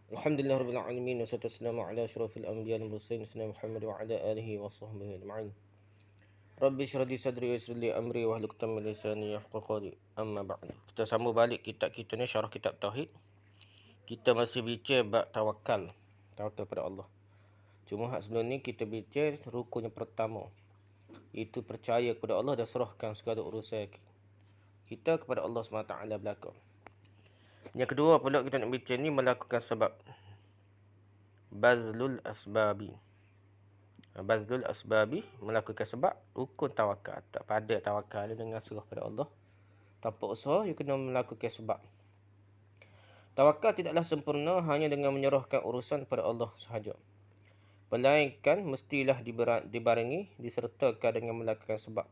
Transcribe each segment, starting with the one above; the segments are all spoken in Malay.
Alhamdulillah rabbil alamin wassalatu wassalamu ala asyrafil anbiya'i wal mursalin sayyidina Muhammad wa ala alihi wa sahbihi ajma'in. Rabbi shrah li sadri wa yassir li amri wahlul 'uqdatam min lisani yafqahu qawli. Amma ba'd. Kita sambung balik kitab kita ni, syarah kitab tauhid. Kita masih bincang bab tawakal. Tawakal pada Allah. Cuma sebelum ni kita bincang rukun yang pertama, iaitu percaya kepada Allah dan serahkan segala urusan kita kepada Allah SWT belaka. Yang kedua pula kita nak bincang ni melakukan sebab. Bazlul asbabi. Bazlul asbabi, melakukan sebab, rukun tawakal. Tak pada tawakal dengan serah pada Allah. Tanpa usaha, you kena melakukan sebab. Tawakal tidaklah sempurna hanya dengan menyerahkan urusan kepada Allah sahaja. Melainkan mestilah dibarengi, disertakan dengan melakukan sebab.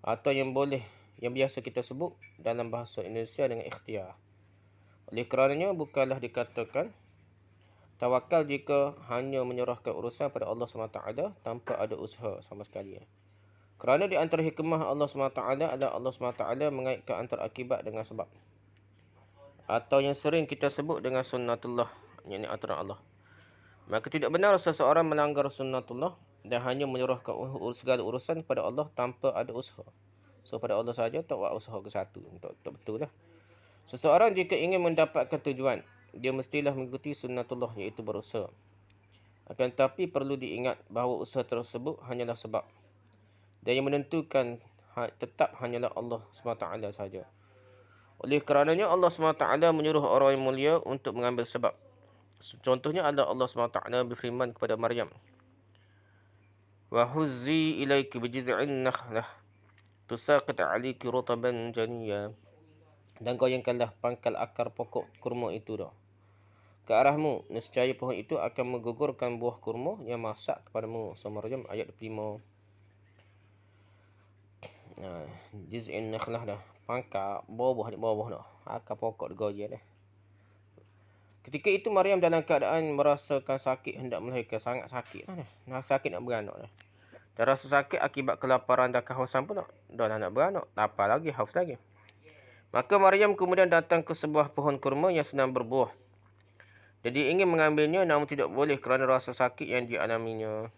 Atau yang biasa kita sebut dalam bahasa Indonesia dengan ikhtiar. Oleh kerananya bukanlah dikatakan tawakal jika hanya menyerahkan urusan pada Allah SWT tanpa ada usaha sama sekali. Kerana di antara hikmah Allah SWT adalah Allah SWT mengaitkan antara akibat dengan sebab. Atau yang sering kita sebut dengan sunnatullah, yakni aturan Allah. Maka tidak benar seseorang melanggar sunnatullah dan hanya menyerahkan segala urusan kepada Allah tanpa ada usaha. So pada Allah saja, tak buat usaha ke satu. Tak betul lah. Seseorang jika ingin mendapatkan tujuan, dia mestilah mengikuti sunnatullah, iaitu berusaha. Akan tetapi perlu diingat bahawa usaha tersebut hanyalah sebab. Dan yang menentukan tetap hanyalah Allah SWT sahaja. Oleh kerananya Allah SWT menyuruh orang yang mulia untuk mengambil sebab. Contohnya adalah Allah SWT berfirman kepada Maryam, وَهُزِّي إِلَيْكِ بِجِذْعِ النَّخْلَةِ تُسَاقِطْ عَلَيْكِ رُطَبًا جَنِيًّا. Dan kau yankanlah pangkal akar pokok kurma itu dah ke arahmu, nescaya pohon itu akan menggugurkan buah kurma yang masak kepadamu. Surah Maryam ayat 25. Jiz'in nakhlah dah, pangkal bawah dah, akar pokok digoyang dah. Ketika itu Maryam dalam keadaan merasakan sakit, hendak melahirkan. Sangat sakit dah. Sakit nak beranak dah. Dan rasa sakit akibat kelaparan dan kehausan pula. Dah nak beranak, lapar lagi, haus lagi. Maka Maryam kemudian datang ke sebuah pohon kurma yang sedang berbuah. Jadi ingin mengambilnya namun tidak boleh kerana rasa sakit yang dialaminya.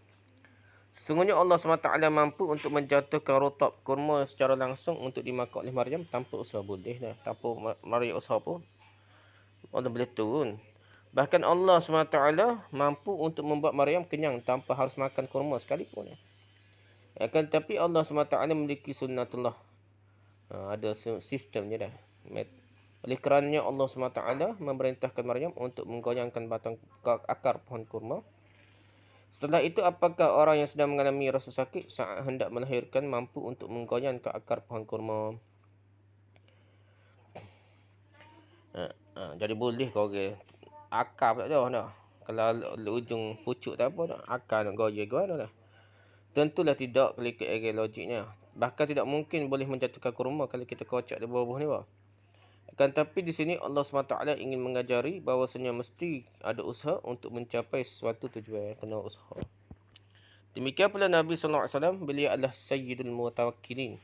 Sesungguhnya Allah SWT mampu untuk menjatuhkan rotab kurma secara langsung untuk dimakan oleh Maryam tanpa usaha. Boleh dah. Tanpa Maryam usaha pun Allah boleh turun. Bahkan Allah SWT mampu untuk membuat Maryam kenyang tanpa harus makan kurma sekalipun. Akan tetapi Allah SWT memiliki sunnatullah. Ada sistemnya dah. Oleh kerananya Allah SWT memerintahkan Maryam untuk menggoyangkan batang akar pohon kurma. Setelah itu, apakah orang yang sedang mengalami rasa sakit saat hendak melahirkan mampu untuk menggoyangkan akar pohon kurma? Jadi boleh kau akar tak ada dah. Kalau ujung pucuk tak apa dah. Akar nak goyang dah. Tentulah tidak ikut logiknya. Bahkan tidak mungkin boleh menjatuhkan kurma kalau kita kocak di bawah ni. Akan tapi di sini Allah SWT ingin mengajari bahawasanya mesti ada usaha untuk mencapai suatu tujuan. Kena usaha. Demikian pula Nabi SAW, beliau adalah Sayyidul Mutawakkilin.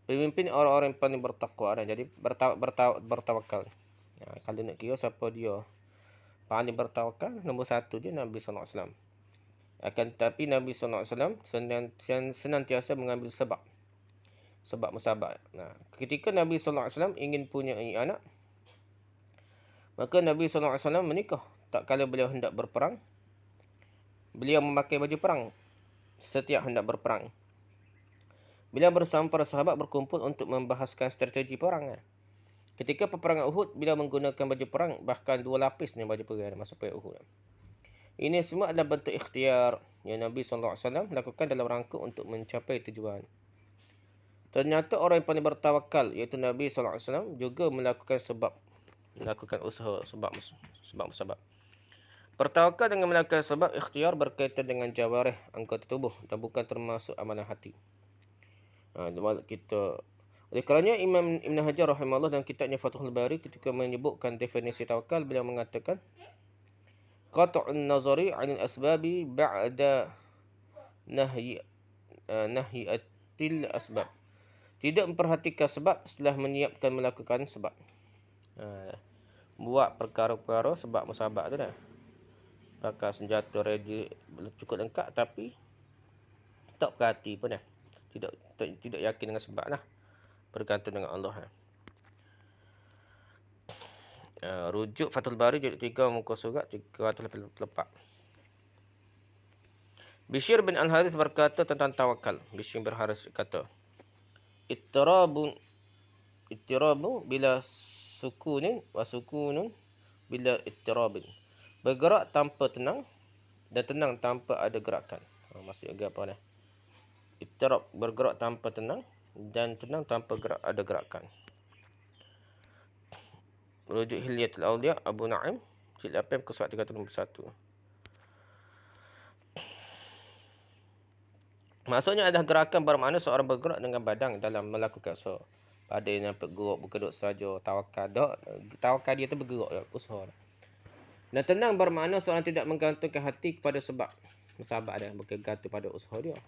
Pemimpin orang-orang yang paling bertakwa. Jadi bertawakal. Kalau nak kira siapa dia paling bertawakal, nombor satu dia Nabi SAW. Akan tetapi Nabi SAW senantiasa mengambil sebab musabak. Ketika Nabi SAW ingin punya anak, maka Nabi SAW menikah. Tak kala beliau hendak berperang, beliau memakai baju perang setiap hendak berperang. Beliau bersama para sahabat berkumpul untuk membahaskan strategi perang. Ketika peperangan Uhud, beliau menggunakan baju perang, bahkan 2 lapis ni baju perang masa perang Uhud. Ini semua adalah bentuk ikhtiar yang Nabi SAW lakukan dalam rangka untuk mencapai tujuan. Ternyata orang yang paling bertawakal, iaitu Nabi SAW, juga melakukan usaha sebab. Bertawakal dengan melakukan sebab ikhtiar berkaitan dengan jawarih, anggota tubuh, dan bukan termasuk amalan hati. Oleh kerana Imam Ibn Hajar rahimahullah dalam kitabnya Fathul Bari ketika menyebutkan definisi tawakal, beliau mengatakan qat'un nazari 'anil asbabi ba'da nahyiatil asbab. Tidak memperhatikan sebab setelah menyiapkan melakukan sebab. buat perkara-perkara sebab musabak tu dah. Pakai senjata ready cukup lengkap tapi tak perhati pun dah. Tidak yakin dengan sebab lah. Bergantung dengan Allah. Rujuk Fathul Bari jilid 3 muka surat 384. Bishr bin Al-Harith berkata tentang tawakal. Bishr bin Al-Harith kata, Ittirabu bila sukunin wa sukunun bila ittirabin. Bergerak tanpa tenang dan tenang tanpa ada gerakan. Maksudnya apa ni? Ittirab bergerak tanpa tenang dan tenang tanpa ada gerakan. Rujuk Hilyatul Awliya Abu Na'im jilid 8 muka surat 361. Maksudnya adalah gerakan bermakna seorang bergerak dengan badan dalam melakukan usaha. Badan yang bergerak bukan duduk saja tawakal. Tawakal dia tu bergerak usaha. Dan tenang bermakna seorang tidak menggantungkan hati kepada sebab. Musabak dia bukan gantung pada usaha dia.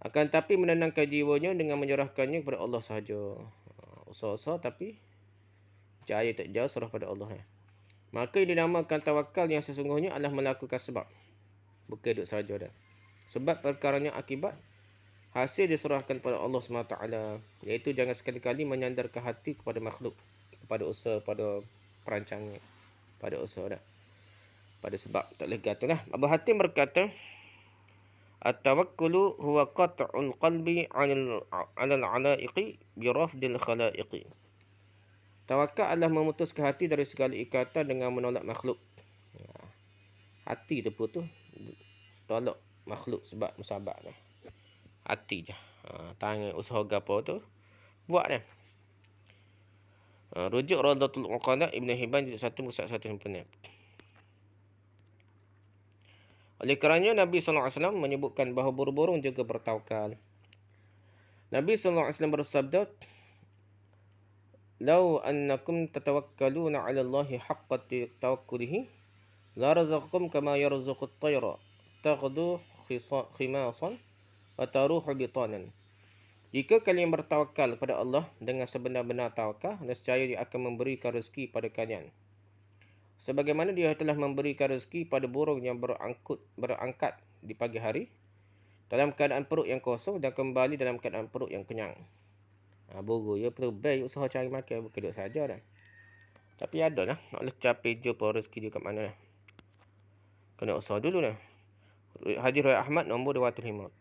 Akan tapi menenangkan jiwanya dengan menyerahkannya kepada Allah sahaja. Usaha-usaha tapi jaya tak jauh serah pada Allah. Maka yang dinamakan tawakal yang sesungguhnya adalah melakukan sebab. Bukan duduk saja dah. Sebab perkaranya akibat hasil diserahkan kepada Allah SWT. Iaitu jangan sekali-kali menyandarkan hati kepada makhluk, kepada usaha, pada perancangan, pada usaha dah. Pada sebab tak boleh gantung lah. Abu Hatim berkata, At-tawakkulu huwa qat'ul qalbi 'alal 'alaiqi bi rafdil khalaiqi. Tawakal adalah memutuskan hati dari segala ikatan dengan menolak makhluk. Hati tu pun tu tolak makhluk sebab musabak dah. Hati je. Tangan usaha gapo tu buat dah. Rujuk Rawdatul Uqala Ibn Hibban jilid 1 muka 196. Oleh kerana Nabi SAW menyebutkan bahawa burung-burung juga bertawakal. Nabi SAW bersabda, "Lau annakum tatawakkaluna 'ala Allahi haqqa tawakkulihi, la razaqakum kama yarzuqut tayra, taghdu khimasan wa taruhu bitanan." Jika kalian bertawakal kepada Allah dengan sebenar-benar tawakal, nescaya Dia akan memberikan rezeki pada kalian. Sebagaimana Dia telah memberikan rezeki pada burung yang berangkat di pagi hari, dalam keadaan perut yang kosong dan kembali dalam keadaan perut yang kenyang. Burung ya perlu baik usaha cari makan, bukan duduk saja dah. Tapi ada lah, nak lecah peja pun rezeki dia kat mana dah. Kena usaha dulu dah. Hadis riwayat Ahmad nombor 205.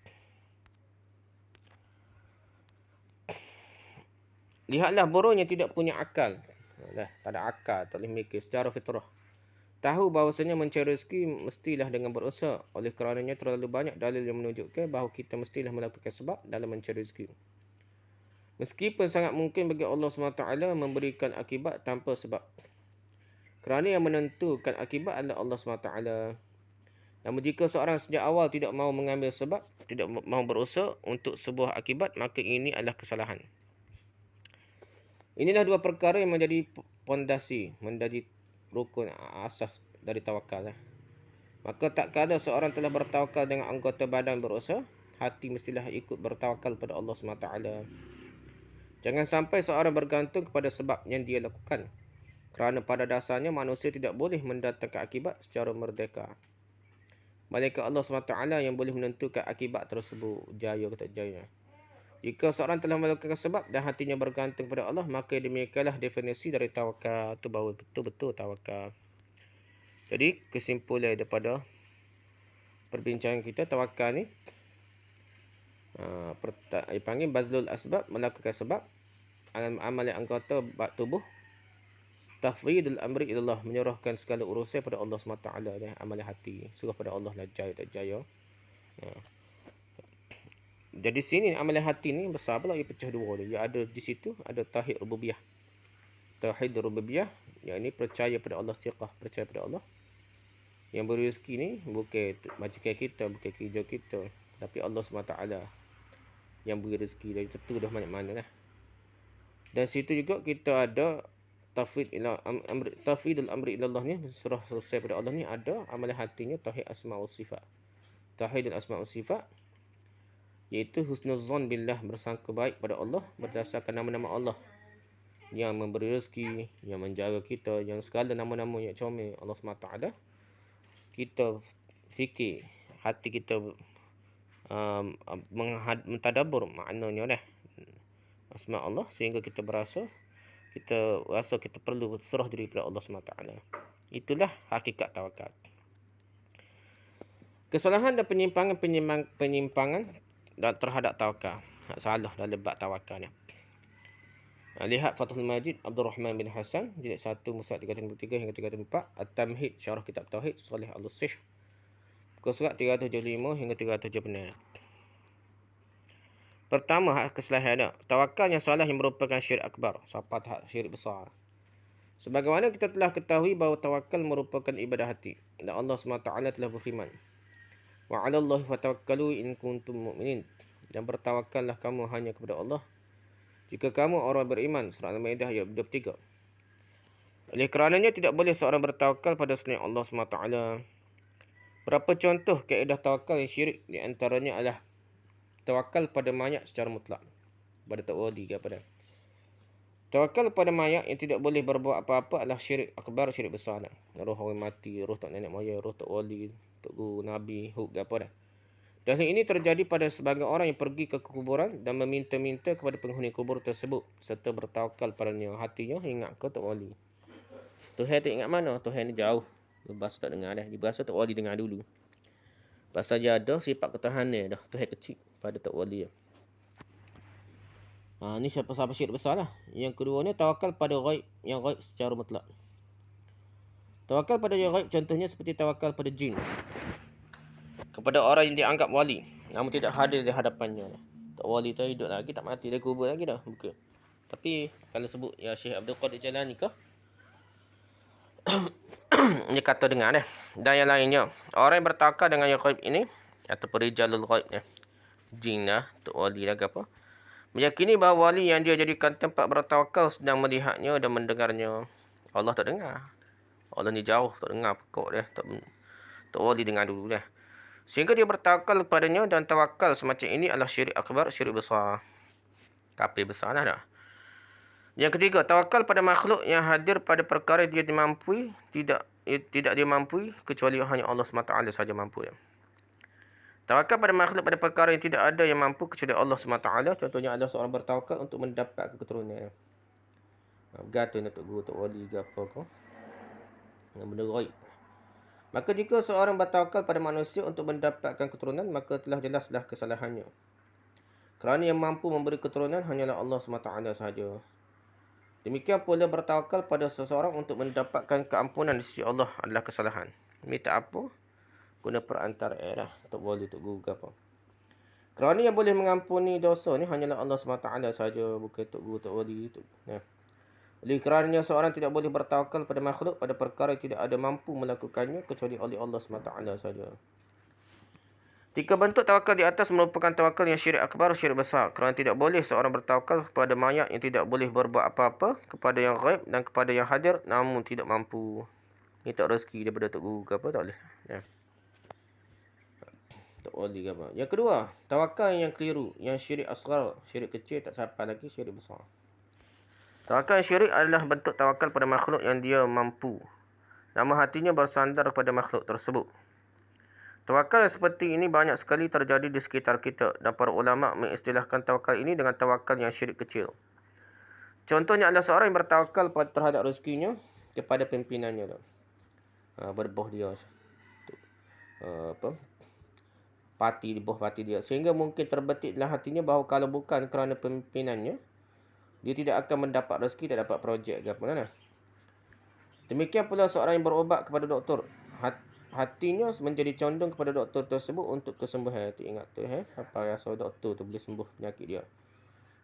Lihatlah burung yang tidak punya akal. Tak ada akal, tak boleh mikir secara fitrah. Tahu bahawasanya mencari rezeki mestilah dengan berusaha. Oleh kerananya terlalu banyak dalil yang menunjukkan bahawa kita mestilah melakukan sebab dalam mencari rezeki. Meskipun sangat mungkin bagi Allah SWT memberikan akibat tanpa sebab. Kerana yang menentukan akibat adalah Allah SWT. Namun jika seorang sejak awal tidak mahu mengambil sebab, tidak mahu berusaha untuk sebuah akibat, maka ini adalah kesalahan. Inilah dua perkara yang menjadi pondasi, menjadi rukun asas dari tawakal. Maka tak kala seorang telah bertawakal dengan anggota badan berusaha, hati mestilah ikut bertawakal pada Allah SWT. Jangan sampai seorang bergantung kepada sebab yang dia lakukan. Kerana pada dasarnya manusia tidak boleh mendatangkan akibat secara merdeka. Malaikat Allah SWT yang boleh menentukan akibat tersebut, jaya atau tak jaya. Jika seorang telah melakukan sebab dan hatinya bergantung pada Allah, maka demikianlah definisi dari tawakal. Itu bahawa betul-betul tawakal. Jadi kesimpulan daripada perbincangan kita, tawakal ni dipanggil bazlul asbab, melakukan sebab, amal yang anggota tubuh, tafwidul amri ilallah, menyerahkan segala urusan pada Allah SWT, amal hati, serah pada Allah lah, jaya tak jaya. Jadi sini amalan hati ni besar pula, ia pecah dua dia. Ada di situ ada tauhid rububiyah. Tauhid rububiyah, yang ini percaya pada Allah, siqah, percaya pada Allah. Yang beri rezeki ni bukan majikan kita, bukan kerja kita, tapi Allah SWT yang beri rezeki. Dari tentu dah mana-mana lah. Dan situ juga kita ada tafwidul amri ilallah ni, serah selesai pada Allah ni, ada amalan hatinya tauhid asma wa sifat. Tauhidul asma wa sifat iaitu husnuzan billah, bersangka baik pada Allah berdasarkan nama-nama Allah. yang memberi rezeki, yang menjaga kita, yang segala nama-nama yang comel Allah SWT, kita fikir, hati kita mentadabbur maknanya dah asma Allah, sehingga kita rasa kita perlu serah diri kepada Allah SWT. Itulah hakikat tawakal. Kesalahan dan penyimpangan terhadap tawakal. Salah dalam bab tawakal ni. Lihat Fathul Majid Abdul Rahman bin Hasan jilid 1 muka 333 hingga 334, At-Tamhid Syarah Kitab Tauhid Salih Al-Sih muka surat 375 hingga 376. Pertama, kesalahan tawakal yang salah yang merupakan syirik akbar, sampai tahap syirik besar. Sebagaimana kita telah ketahui bahawa tawakal merupakan ibadah hati, dan Allah SWT telah berfirman, wa 'alallahi fatawakkalu in kuntum mu'minin, dan bertawakallah kamu hanya kepada Allah jika kamu orang beriman. Surah Al-Maidah ayat 23. Oleh kerananya tidak boleh seorang bertawakal pada selain Allah SWT. Berapa contoh kaedah tawakal yang syirik? Di antaranya adalah tawakal pada mayat secara mutlak, pada tak wali ke apa dah. Tawakal pada mayat yang tidak boleh berbuat apa-apa adalah syirik akbar, syirik besar dah. Roh orang mati, roh tak nenek moyang, roh tak wali, tak guru, nabi, huk ke apa dah. Dan hal ini terjadi pada sebagian orang yang pergi ke kuburan dan meminta-minta kepada penghuni kubur tersebut serta bertawakal padanya. Hatinya ingat ke tak wali. Tuhan tak ingat mana? Tuhan ni jauh. Bahasa tak dengar dah. Dia berasa tak wali dengar dulu. Pasal dia ada sifat ketahanan dah. Tuhan kecil pada tak wali. Ni siapa-siapa syirik besar lah. Yang kedua ni tawakal pada ghaib. Yang ghaib secara mutlak. Tawakal pada yang ghaib contohnya seperti tawakal pada jin, kepada orang yang dianggap wali namun tidak hadir di hadapannya. Tak wali tu hidup lagi, tak mati, dia kubur lagi dah. Bukan. Tapi kalau sebut ya Syekh Abdul Qadir Jalani ke, dia kata dengar dah. Dan yang lainnya, orang yang bertawakal dengan yang ghaib ini ataupun rijalul ghaib ya, jin lah, tak wali lah ke apa, meyakini bahawa wali yang dia jadikan tempat bertawakal sedang melihatnya dan mendengarnya. Allah tak dengar. Allah ni jauh, tak dengar pokok dia. Tak wali dengar dulu dah. Sehingga dia bertawakal padanya, dan tawakal semacam ini adalah syirik akbar, syirik besar. Kafir besar dah. Yang ketiga, tawakal pada makhluk yang hadir pada perkara dia dimampui, tidak dimampui kecuali hanya Allah SWT sahaja mampu. Tawakal pada makhluk pada perkara yang tidak ada yang mampu kecuali Allah SWT. Contohnya adalah seorang bertawakal untuk mendapat keturunan. Bergantung untuk guru, untuk wali ke apa ke. Yang benda ghaib. Maka jika seorang bertawakal pada manusia untuk mendapatkan keturunan, maka telah jelaslah kesalahannya. Kerana yang mampu memberi keturunan hanyalah Allah SWT sahaja. Demikian pula bertawakal pada seseorang untuk mendapatkan keampunan di sisi Allah adalah kesalahan. Minta apa? Guna perantara lah. Tak boleh, tak guru ke apa. Kerana yang boleh mengampuni dosa ni hanyalah Allah SWT sahaja. Bukan tak guru, tak wali. Oleh kerananya seorang tidak boleh bertawakal pada makhluk pada perkara yang tidak ada mampu melakukannya kecuali oleh Allah SWT sahaja. 3 bentuk tawakal di atas merupakan tawakal yang syirik akbar, syirik besar. Kerana tidak boleh seorang bertawakal kepada mayat yang tidak boleh berbuat apa-apa, kepada yang ghaib dan kepada yang hadir namun tidak mampu. Minta rezeki daripada tok guru ke apa, tak boleh. Ya. Tak boleh ke apa. Yang kedua, tawakal yang keliru, yang syirik asghar, syirik kecil tak sampai lagi syirik besar. Tawakal syirik adalah bentuk tawakal pada makhluk yang dia mampu, namun hatinya bersandar kepada makhluk tersebut. Tawakal seperti ini banyak sekali terjadi di sekitar kita, dan para ulama mengistilahkan tawakal ini dengan tawakal yang syirik kecil. Contohnya adalah seorang yang bertawakal terhadap rezekinya kepada pimpinannya. Berboh dia. Parti dia. Sehingga mungkin terbetik dalam hatinya bahawa kalau bukan kerana pimpinannya, dia tidak akan mendapat rezeki, tak dapat projek ke apa kan. Demikian pula seorang yang berobat kepada doktor. Hatinya menjadi condong kepada doktor tersebut untuk kesembuhan. Hati ingat tu, apa rasa doktor tu boleh sembuh penyakit dia.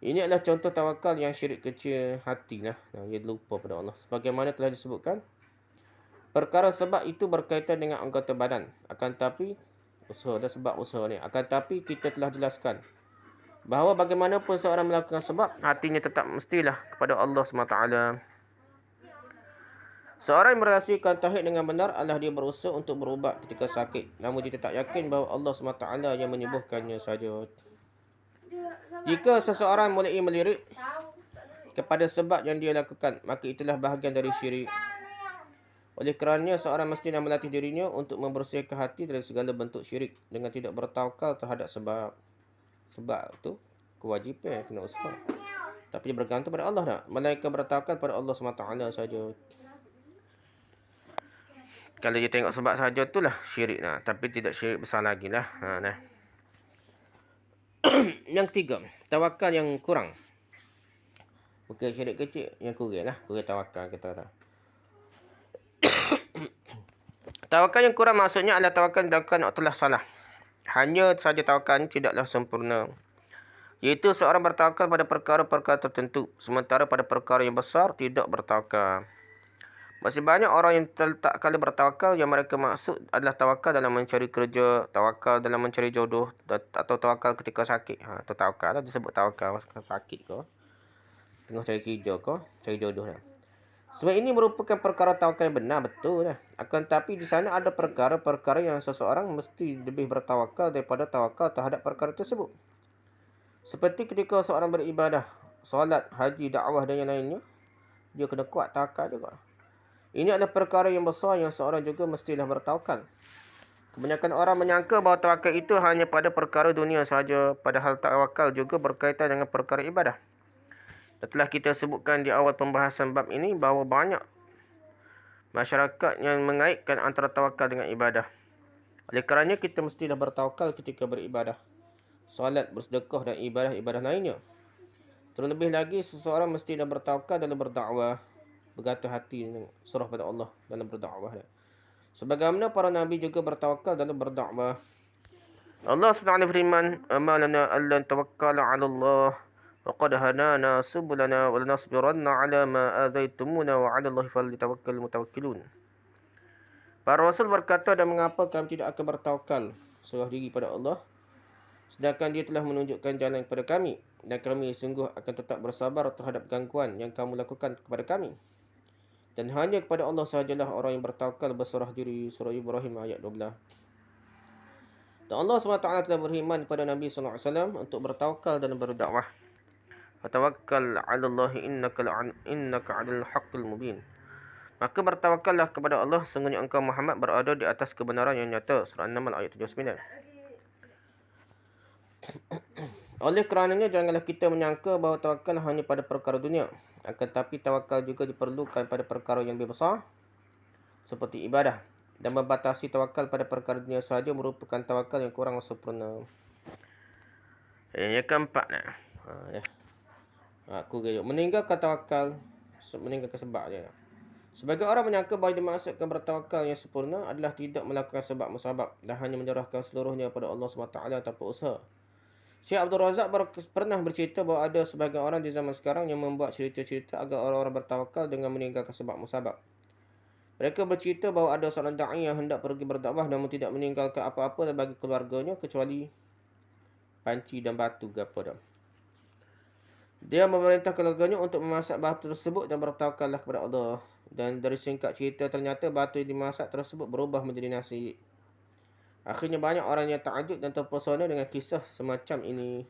Ini adalah contoh tawakal yang syirik kecil hati lah. Dia lupa pada Allah. Sebagaimana telah disebutkan, perkara sebab itu berkaitan dengan anggota badan. Akan tapi, usaha dan sebab usaha ni. Akan tapi kita telah jelaskan bahawa bagaimanapun seorang melakukan sebab, hatinya tetap mestilah kepada Allah SWT. Seorang yang merahsiakan tauhid dengan benar adalah dia berusaha untuk berubat ketika sakit, namun dia tak yakin bahawa Allah SWT yang menyembuhkannya saja. Jika seseorang mulai melirik kepada sebab yang dia lakukan, maka itulah bahagian dari syirik. Oleh kerana seorang mestilah melatih dirinya untuk membersihkan hati dari segala bentuk syirik dengan tidak bertawakal terhadap sebab. Sebab tu kewajipan kena usaha. Tapi bergantung pada Allah tak? Melainkan bertawakal pada Allah SWT saja. Kalau dia tengok sebab saja tu lah syirik lah. Tapi tidak syirik besar lagi lah. Nah. Yang ketiga, tawakal yang kurang. Bukan syirik kecil, yang kurang lah. Kurang tawakal kita dah. Tawakal yang kurang maksudnya adalah tawakal yang dilakukan telah salah. Hanya saja tawakal ini tidaklah sempurna. Iaitu seorang bertawakal pada perkara-perkara tertentu. Sementara pada perkara yang besar tidak bertawakal. Masih banyak orang yang tak kala bertawakal yang mereka maksud adalah tawakal dalam mencari kerja, tawakal dalam mencari jodoh atau tawakal ketika sakit. Atau tawakal lah disebut tawakal sakit ke. Tengah cari kerja ke, cari jodoh lah. Sebab ini merupakan perkara tawakal yang benar, betul lah. Akan tetapi di sana ada perkara-perkara yang seseorang mesti lebih bertawakal daripada tawakal terhadap perkara tersebut. Seperti ketika seorang beribadah, solat, haji, dakwah dan yang lainnya, dia kena kuat tawakal juga. Ini adalah perkara yang besar yang seorang juga mestilah bertawakal. Kebanyakan orang menyangka bahawa tawakal itu hanya pada perkara dunia sahaja, padahal tawakal juga berkaitan dengan perkara ibadah. Telah kita sebutkan di awal pembahasan bab ini bahawa banyak masyarakat yang mengaitkan antara tawakal dengan ibadah. Oleh kerana kita mestilah bertawakal ketika beribadah, solat, bersedekah dan ibadah-ibadah lainnya. Terlebih lagi, seseorang mestilah bertawakal dalam berdakwah, bergatuh hati dan serah pada Allah dalam berdakwah. Sebagaimana para nabi juga bertawakal dalam berdakwah. Allah SWT firman, "Amalana allan tawakkala 'ala Allah wa qad hadana subulana wa lanasbiranna 'ala ma adaitumuna wa 'ala Allahi falyatawakkalul mutawakkilun." Para rasul berkata, dan mengapa kami tidak akan bertawakal serah diri pada Allah sedangkan dia telah menunjukkan jalan kepada kami, dan kami sungguh akan tetap bersabar terhadap gangguan yang kamu lakukan kepada kami. Dan hanya kepada Allah sahajalah orang yang bertawakal berserah diri. Surah Ibrahim ayat 12. Dan Allah SWT telah berfirman kepada Nabi SAW untuk bertawakal dalam berdakwah. Fatawakkal 'ala Allah innaka 'alal haqqil mubin. Maka bertawakallah kepada Allah, sesungguhnya engkau Muhammad berada di atas kebenaran yang nyata. Surah An-Naml ayat 79. Oleh kerananya janganlah kita menyangka bahawa tawakal hanya pada perkara dunia. Akan tetapi tawakal juga diperlukan pada perkara yang lebih besar seperti ibadah. Dan membatasi tawakal pada perkara dunia sahaja merupakan tawakal yang kurang sempurna. Yang keempat aku meninggalkan tawakal, meninggalkan sebab je. Sebagai orang menyangka bahawa dimaksudkan bertawakal yang sempurna adalah tidak melakukan sebab-musabab dan hanya menyerahkan seluruhnya pada Allah SWT tanpa usaha. Syekh Abdul Razak pernah bercerita bahawa ada sebagian orang di zaman sekarang yang membuat cerita-cerita agar orang-orang bertawakal dengan meninggalkan sebab-musabab. Mereka bercerita bahawa ada seorang da'i yang hendak pergi berdakwah namun tidak meninggalkan apa-apa bagi keluarganya kecuali panci dan batu gapo. Dia memerintah keluarganya untuk memasak batu tersebut dan bertawakallah kepada Allah. Dan dari singkat cerita ternyata batu yang dimasak tersebut berubah menjadi nasi. Akhirnya banyak orang yang takjub dan terpesona dengan kisah semacam ini.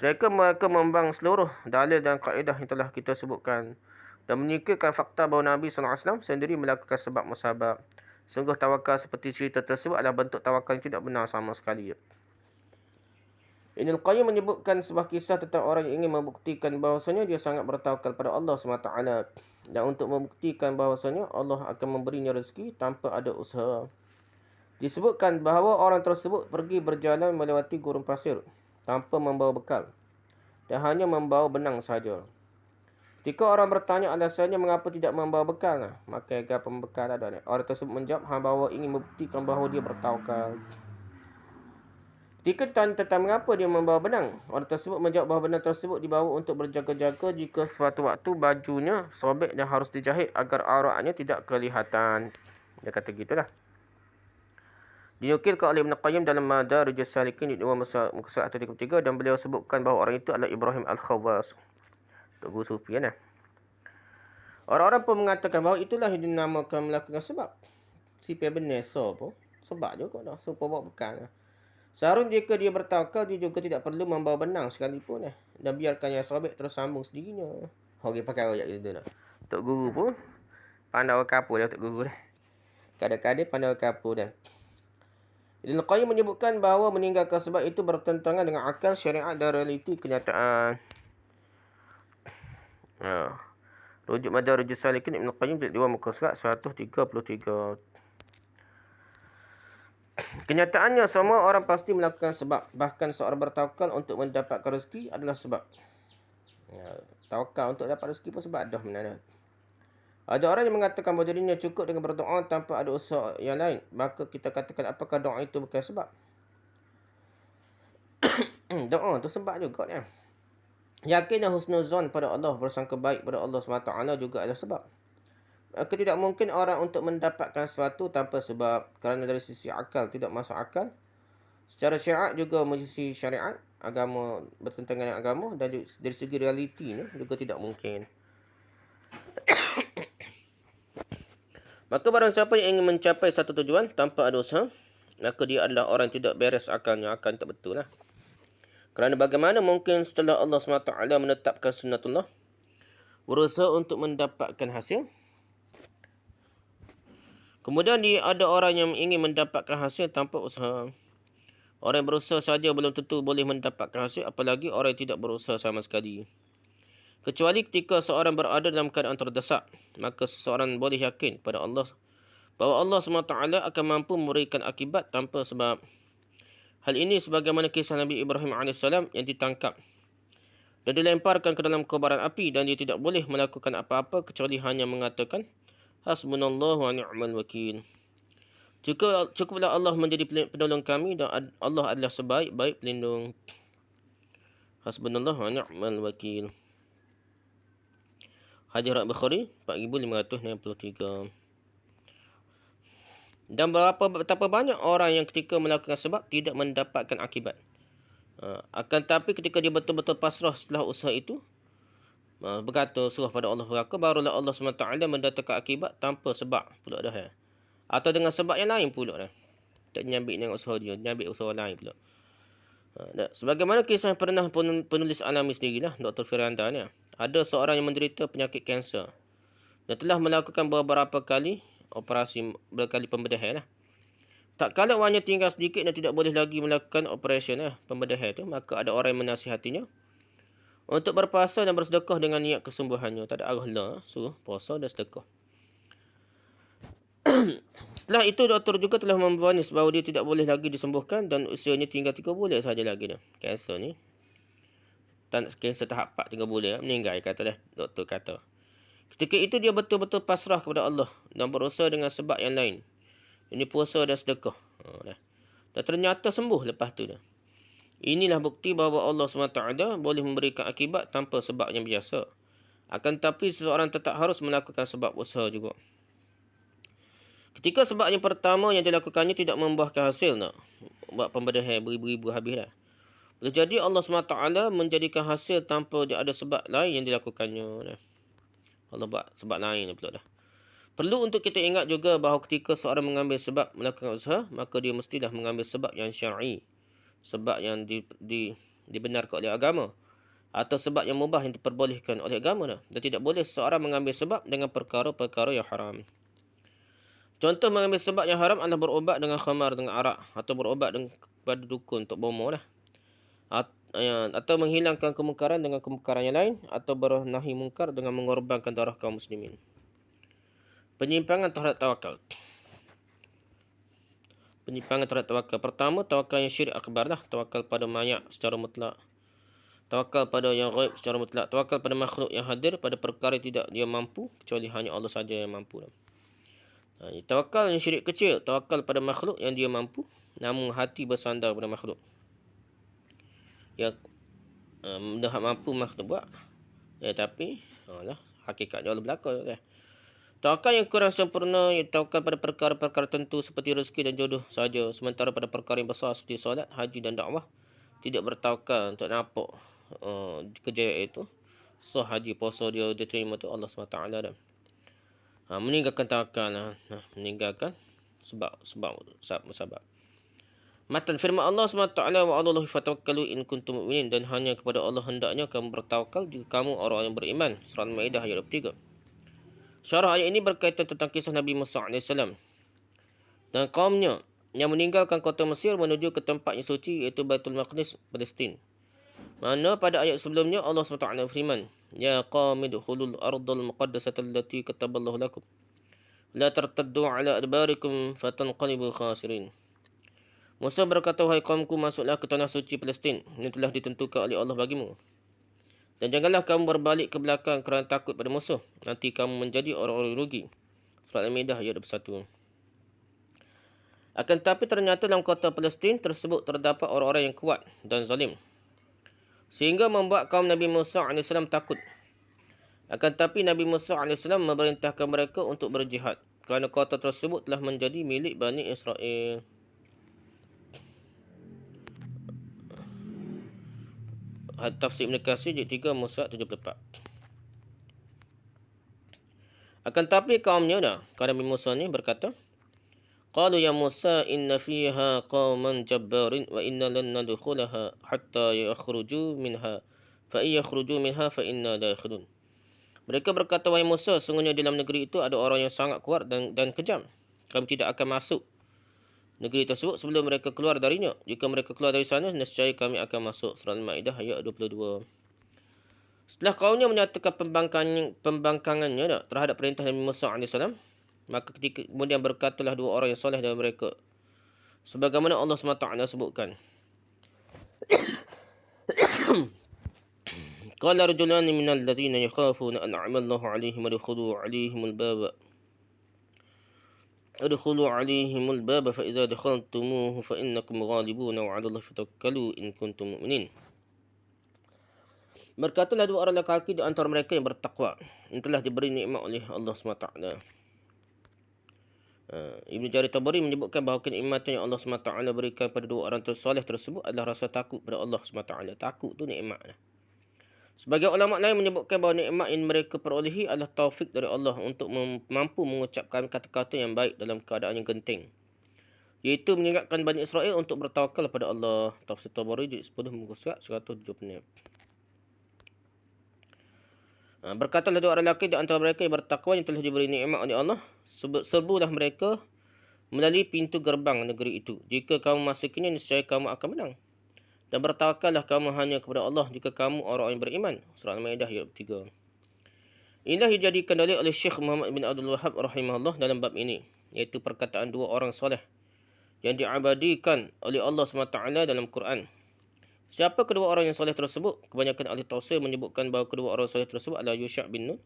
Mereka membang seluruh dalil dan kaedah yang telah kita sebutkan dan menyingkirkan fakta bahawa Nabi SAW sendiri melakukan sebab musabab. Sungguh tawakal seperti cerita tersebut adalah bentuk tawakal yang tidak benar sama sekali. Ibnul Qayyim menyebutkan sebuah kisah tentang orang yang ingin membuktikan bahawasanya dia sangat bertawakal pada Allah SWT. Dan untuk membuktikan bahawasanya Allah akan memberinya rezeki tanpa ada usaha. Disebutkan bahawa orang tersebut pergi berjalan melewati gurun pasir tanpa membawa bekal dan hanya membawa benang sahaja. Ketika orang bertanya alasannya mengapa tidak membawa bekal, maka apa pembekal ada. Orang tersebut menjawab bahawa ingin membuktikan bahawa dia bertawakal. Ketika ditanya tentang mengapa dia membawa benang, orang tersebut menjawab bahawa benang tersebut dibawa untuk berjaga-jaga jika suatu waktu bajunya sobek dan harus dijahit agar auratnya tidak kelihatan. Dia kata gitulah. Dinukilkan oleh Ibn Qayyim dalam Madarijus Salikin di muka 133 dan beliau sebutkan bahawa orang itu adalah Ibrahim Al-Khawwas. Guru Sufi kan. Orang-orang pun mengatakan bahawa itulah yang dinamakan melakukan sebab. Siapa benar apa? Sebab juga dah. Supaya bawa bekal. Seharusnya jika dia bertawakal, dia juga tidak perlu membawa benang sekalipun. Dan biarkan yang sobek terus sambung sendirinya. Orang pakai royak gitu dah. Tok guru pun pandai kapur dah tok guru dah. Kadang-kadang pandai kapur dah. Ibn Qayyim menyebutkan bahawa meninggalkan sebab itu bertentangan dengan akal, syariat dan realiti kenyataan. Rujuk Madarijus Salikin Ibn Qayyim jilid 2 muka surat 133. Kenyataannya semua orang pasti melakukan sebab. Bahkan seorang bertawakal untuk mendapatkan rezeki adalah sebab. Tawakal untuk dapat rezeki pun sebab dah mana. Ada orang yang mengatakan bahawa dirinya cukup dengan berdoa tanpa ada usaha yang lain. Maka kita katakan apakah doa itu bukan sebab? Doa itu sebab juga ni. Yakin dan husnuzon pada Allah, bersangka baik pada Allah SWT juga adalah sebab. Maka tidak mungkin orang untuk mendapatkan sesuatu tanpa sebab. Kerana dari sisi akal tidak masuk akal. Secara syariat juga sisi syariat, agama bertentangan dengan agama, dan dari segi realitinya juga tidak mungkin. Maka barang siapa yang ingin mencapai satu tujuan tanpa ada usaha, maka dia adalah orang yang tidak beres akalnya, akal tak betul lah. Kerana bagaimana mungkin setelah Allah SWT menetapkan sunnatullah, berusaha untuk mendapatkan hasil. Kemudian ada orang yang ingin mendapatkan hasil tanpa usaha. Orang yang berusaha saja belum tentu boleh mendapatkan hasil, apalagi orang yang tidak berusaha sama sekali. Kecuali ketika seorang berada dalam keadaan terdesak, maka seseorang boleh yakin pada Allah bahawa Allah SWT akan mampu memberikan akibat tanpa sebab. Hal ini sebagaimana kisah Nabi Ibrahim AS yang ditangkap dan dilemparkan ke dalam kobaran api, dan dia tidak boleh melakukan apa-apa kecuali hanya mengatakan hasbunallahu wa ni'mal wakil. Cukuplah Allah menjadi penolong kami, dan Allah adalah sebaik-baik pelindung. Hasbunallahu wa ni'mal wakil. Hadis riwayat Bukhari 4563. Dan betapa banyak orang yang ketika melakukan sebab tidak mendapatkan akibat. Akan tapi ketika dia betul-betul pasrah setelah usaha itu, berkata surah pada Allah beraka, barulah Allah SWT mendatangkan akibat tanpa sebab pula dah. Atau dengan sebab yang lain pula dah. Tak nyambik dengan usaha dia, nyambik usaha lain pula. Sebagaimana kisah pernah penulis alami sendirilah, Dr. Firanda ni. Ada seorang yang menderita penyakit kanser dan telah melakukan beberapa kali operasi, berkali pembedahan lah. Tak kala wanya tinggal sedikit dan tidak boleh lagi melakukan operasi pembedahan itu, maka ada orang yang menasihatinya untuk berpuasa dan bersedekah dengan niat kesembuhannya. Tak ada arah lah, suruh puasa dan sedekah. Setelah itu doktor juga telah memvonis bahawa dia tidak boleh lagi disembuhkan dan usianya tinggal 3 bulan saja lagi dah. Kanser ni. Kanser tahap 4 3 bulan meninggal, kata dah doktor kata. Ketika itu dia betul-betul pasrah kepada Allah dan berusaha dengan sebab yang lain. Ini puasa dan sedekah. Dan ternyata sembuh lepas tu dah. Inilah bukti bahawa Allah SWT boleh memberikan akibat tanpa sebab yang biasa. Akan tetapi seseorang tetap harus melakukan sebab usaha juga. Ketika sebab yang pertama yang dilakukannya tidak membuahkan hasil, nak buat pembedahan beribu-ribu habis dah. Boleh jadi Allah SWT menjadikan hasil tanpa ada sebab lain yang dilakukannya. Allah buat sebab lain pula dah. Perlu untuk kita ingat juga bahawa ketika seorang mengambil sebab melakukan usaha, maka dia mestilah mengambil sebab yang syar'i, sebab yang dibenarkan oleh agama, atau sebab yang mubah yang diperbolehkan oleh agama dah. Dan tidak boleh seorang mengambil sebab dengan perkara-perkara yang haram. Contoh mengambil sebab yang haram adalah berobat dengan khamar, dengan arak, atau berobat kepada dukun untuk bomo dah. Atau menghilangkan kemungkaran dengan kemungkaran yang lain, atau bernahi mungkar dengan mengorbankan darah kaum muslimin. Penyimpangan terhadap tawakal. Penyimpangan terhadap tawakal. Pertama, tawakal yang syirik akbar lah. Tawakal pada mayat secara mutlak. Tawakal pada yang ghaib secara mutlak. Tawakal pada makhluk yang hadir pada perkara yang tidak dia mampu, kecuali hanya Allah saja yang mampu. Tawakal yang syirik kecil. Tawakal pada makhluk yang dia mampu, namun hati bersandar pada makhluk. Yang dah mampu makhluk buat, tapi hakikatnya Allah belakang. Tawakal yang kurang sempurna, tawakal pada perkara-perkara tertentu seperti rezeki dan jodoh saja. Sementara pada perkara yang besar seperti solat, haji dan dakwah, tidak bertawakal untuk nampak kejayaan itu. So haji, puasa dia terima tu Allah SWT dah. Meninggalkan tawakal, meninggalkan sebab. Matan firman Allah SWT, wa 'alallahi fatawakkalu in kuntum mu'minin, dan hanya kepada Allah hendaknya kamu bertawakal jika kamu orang yang beriman. Surah Al-Maidah ayat 23. Syarah ayat ini berkaitan tentang kisah Nabi Musa AS dan kaumnya yang meninggalkan kota Mesir menuju ke tempat yang suci, iaitu Baitul Maqdis, Palestin. Mana pada ayat sebelumnya Allah SWT berfirman, ya qaumi dukhulul ardal muqaddasata allati kataballahu lakum la tartaddu ala adbarikum fatanqalibu khasirin. Musa berkata, wahai kaumku, masuklah ke tanah suci Palestin yang telah ditentukan oleh Allah bagimu. Dan janganlah kamu berbalik ke belakang kerana takut pada musuh. Nanti kamu menjadi orang-orang rugi. Surah Al-Maidah ayat 21. Akan tetapi ternyata dalam kota Palestin tersebut terdapat orang-orang yang kuat dan zalim, sehingga membuat kaum Nabi Musa AS takut. Akan tetapi Nabi Musa AS memerintahkan mereka untuk berjihad kerana kota tersebut telah menjadi milik Bani Israel. Tafsir Ibn Katsir jilid 3 muka 74. Akan tetapi kaumnya kaum Nabi Musa ni berkata, qalu ya Musa inna fiha qauman jabbarin wa inna lan nadkhulaha hatta yakhruju minha fa in yakhruju minha fa inna dakhilun. Mereka berkata, wahai Musa, sungguhnya dalam negeri itu ada orang yang sangat kuat dan kejam. Kami tidak akan masuk negeri tersebut sebelum mereka keluar darinya. Jika mereka keluar dari sana, nescaya kami akan masuk. Surah Al-Maidah ayat 22. Setelah kaumnya menyatakan pembangkangannya terhadap perintah Nabi Musa AS, maka kemudian berkatalah dua orang yang soleh dari mereka, sebagaimana Allah SWT sebutkan. Qala rajulani minal ladzina yakhafuna an'ama Allahu 'alaihim ادخلوا عليهم الباب فإذا دخلتموه فإنكم غالبون وعلى الله فتوكلوا إن كنتم مؤمنين. Berkatalah dua orang lelaki di antara mereka yang bertakwa, yang telah diberi nikmat oleh Allah SWT. Ibn Jarir Tabari menyebutkan bahawa kenikmatan yang Allah SWT berikan pada dua orang soleh tersebut adalah rasa takut pada Allah SWT. Takut tu nikmat. Sebagai ulama lain menyebutkan bahawa nikmat yang mereka perolehi adalah taufik dari Allah untuk mampu mengucapkan kata-kata yang baik dalam keadaan yang genting, iaitu mengingatkan Bani Israel untuk bertawakal pada Allah. Tafsir Tabari jilid 10 muka surat 176. Berkatalah dua orang lelaki di antara mereka yang bertakwa yang telah diberi nikmat oleh Allah, serbulah mereka melalui pintu gerbang negeri itu. Jika kamu masukinya, niscaya kamu akan menang. Dan bertawakallah kamu hanya kepada Allah jika kamu orang yang beriman. Surah Al-Maidah ayat 3. Inilah yang dijadikan dalil oleh Syekh Muhammad bin Abdul Wahhab rahimahullah dalam bab ini, iaitu perkataan dua orang soleh yang diabadikan oleh Allah SWT dalam Quran. Siapa kedua orang yang soleh tersebut? Kebanyakan ahli tafsir menyebutkan bahawa kedua orang soleh tersebut adalah Yusha' bin Nun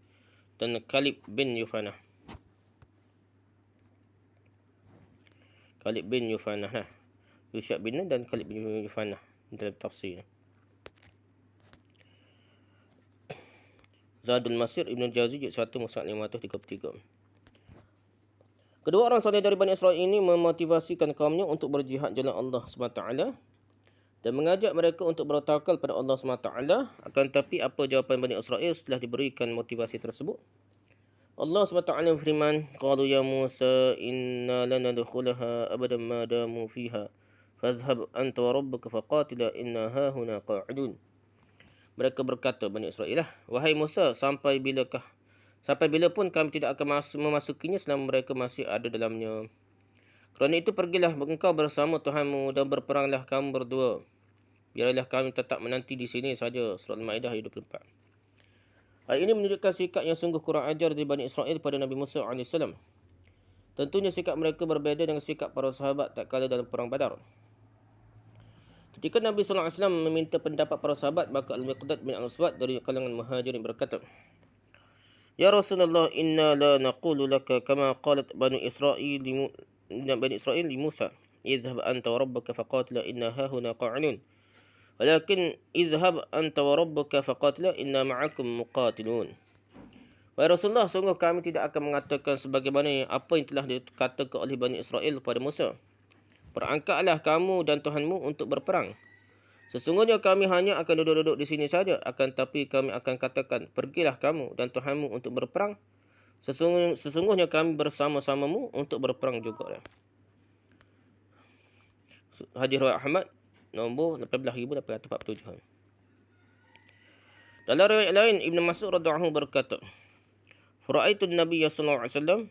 dan Kalib bin Yufanah. Yusha' bin Nun dan Kalib bin Yufanah dalam tafsir. Zadul Masir Ibn Jauzi jilid 1 muka 533. Kedua orang soleh dari Bani Israel ini memotivasikan kaumnya untuk berjihad jalan Allah SWT dan mengajak mereka untuk bertawakal pada Allah SWT. Akan tetapi apa jawapan Bani Israel setelah diberikan motivasi tersebut? Allah SWT berfirman, qalu ya Musa inna lan nadkhulaha abadan ma damu fiha fadhhab anta wa rabbuka faqatila inna hahuna qa'idun. Mereka berkata, Bani Israel, wahai Musa, sampai bila pun kami tidak akan memasukinya selama mereka masih ada dalamnya. Kerana itu pergilah engkau bersama Tuhanmu dan berperanglah kamu berdua. Biarlah kami tetap menanti di sini saja. Surah Al-Maidah ayat 24. Ayat ini menunjukkan sikap yang sungguh kurang ajar dari Bani Israel pada Nabi Musa AS. Tentunya sikap mereka berbeza dengan sikap para sahabat tak kala dalam perang Badar. Ketika Nabi SAW meminta pendapat para sahabat, maka Al-Miqdad bin Al-Aswad dari kalangan Muhajirin berkata, ya Rasulullah, inna la naqulu laka kama qalat Bani Israel li Musa, idhhab anta wa rabbuka faqatila inna hahuna qa'idun. Walakin idhhab anta wa rabbuka faqatila inna ma'akum muqatilun. Wahai Rasulullah, sungguh kami tidak akan mengatakan sebagaimana apa yang telah dikatakan oleh Bani Israel kepada Musa. Berangkatlah kamu dan Tuhanmu untuk berperang. Sesungguhnya kami hanya akan duduk-duduk di sini saja. Akan tapi kami akan katakan, pergilah kamu dan Tuhanmu untuk berperang. Sesungguhnya kami bersama-samamu untuk berperang juga. Hadis riwayat Ahmad nombor 18,847. Dalam riwayat lain Ibn Mas'ud radhiyallahu anhu berkata, "Ra'aitu an-nabiy sallallahu alaihi wasallam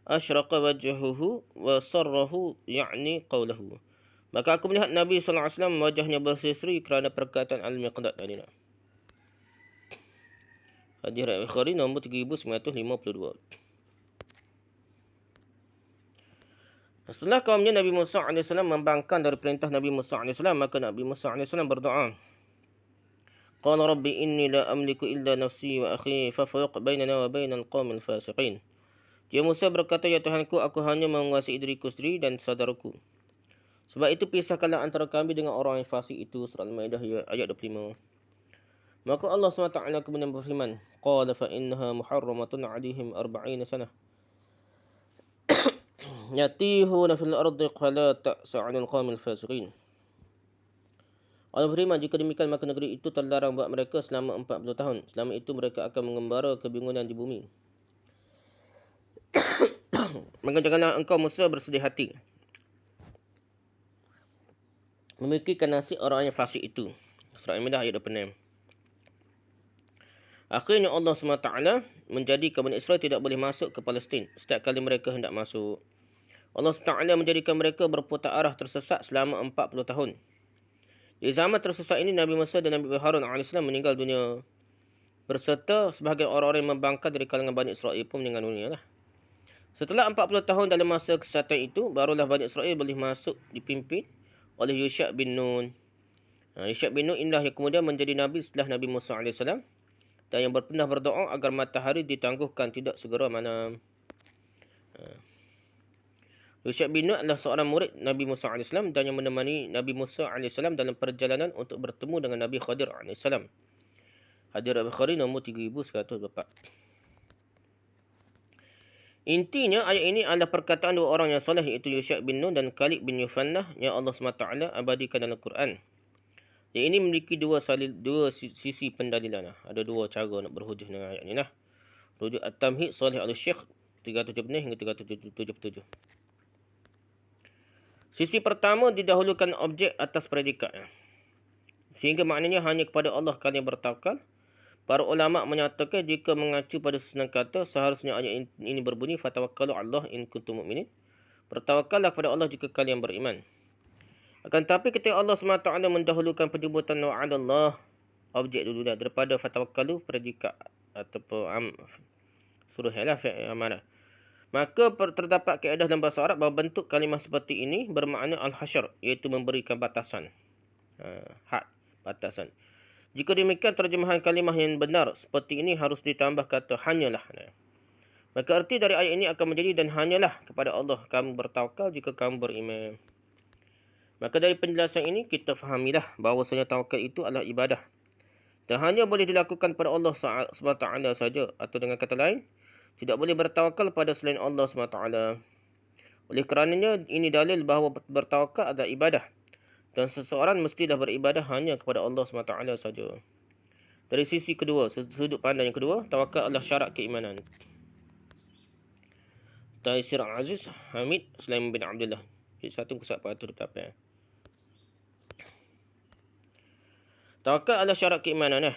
asyraqa wajhuhu wa sarrahu ya'ni qawluhu." Maka aku melihat Nabi sallallahu alaihi wasallam wajahnya berseri kerana perkataan Al-Miqdad tadi. Hadis riwayat Bukhari nombor 3952. Setelah kaumnya Nabi Musa AS membangkang dari perintah Nabi Musa AS, maka Nabi Musa AS berdoa. Qala rabbi inni la amliku illa nafsi wa akhi fafruq bainana wa bainal qaumil fasiqin. Dia Musa berkata, ya Tuhanku, aku hanya menguasai diriku sendiri dan saudaraku. Sebab itu pisahkanlah antara kami dengan orang yang fasik itu. Surah Al-Maidah ayat 25. Maka Allah SWT kemudian berfirman, Qala fa innaha muharramatun alihim 40 sanah. Yatihuna fil ardi qala ta'sa'anul qawmil fasiqin. Allah berfirman, jika demikian maka negeri itu terlarang buat mereka selama 40 tahun. Selama itu mereka akan mengembara kebingungan di bumi. Maka janganlah engkau Musa bersedih hati memikirkan nasib orang yang fasik itu. Surah Al-Maidah ayat 26. Akhirnya Allah SWT menjadikan Bani Israel tidak boleh masuk ke Palestin setiap kali mereka hendak masuk. Allah SWT menjadikan mereka berputar arah tersesat selama 40 tahun. Di zaman tersesat ini, Nabi Musa dan Nabi Harun AS meninggal dunia. Berserta sebahagian orang-orang yang membangkang dari kalangan Bani Israel pun meninggal dunia lah. Setelah 40 tahun dalam masa kesesatan itu, barulah Bani Israel boleh masuk dipimpin oleh Yusha' bin Nun. Yusha' bin Nun inilah yang kemudian menjadi Nabi setelah Nabi Musa AS dan yang pernah berdoa agar matahari ditangguhkan tidak segera malam. Yusha' bin Nun adalah seorang murid Nabi Musa AS dan yang menemani Nabi Musa AS dalam perjalanan untuk bertemu dengan Nabi Khadir AS. Hadis Bukhari nombor 3104. Intinya ayat ini adalah perkataan dua orang yang soleh, iaitu Yusha' bin Nun dan Khalid bin Yufannah yang Allah SWT abadikan dalam Quran. Yang ini memiliki dua sisi pendalilan. Ada dua cara nak berhujah dengan ayat ini. Rujuk At-Tamhid Salih Al-Syekh 376 hingga 377. Sisi pertama, didahulukan objek atas predikat. Sehingga maknanya hanya kepada Allah kalian bertawakal. Para ulama menyatakan jika mengacu pada sesenang kata, seharusnya ayat ini berbunyi fatawakkalu Allah in kuntum mu'minin. Bertawakallah kepada Allah jika kalian beriman. Akan tetapi ketika Allah SWT mendahulukan penyebutan wa'adallah, objek dulu dah, daripada fatawakkalu predikat ataupun suruh fi'il amarah. Maka terdapat kaedah dalam bahasa Arab bahawa bentuk kalimah seperti ini bermakna al-hasyr, iaitu memberikan batasan. Had, batasan. Jika demikian, terjemahan kalimah yang benar seperti ini harus ditambah kata hanyalah. Maka arti dari ayat ini akan menjadi dan hanyalah kepada Allah kamu bertawakal jika kamu beriman. Maka dari penjelasan ini kita fahamilah bahawasanya tawakal itu adalah ibadah dan hanya boleh dilakukan pada Allah SWT saja, atau dengan kata lain, tidak boleh bertawakal pada selain Allah SWT. Oleh kerananya ini dalil bahawa bertawakal adalah ibadah dan seseorang mestilah beribadah hanya kepada Allah SWT saja. Dari sisi kedua, sudut pandang yang kedua, tawakal adalah syarat keimanan. Taisir Aziz Hamid Sulaiman bin Abdullah. Satu kesat patut tetapi. Tawakal adalah syarat keimanan.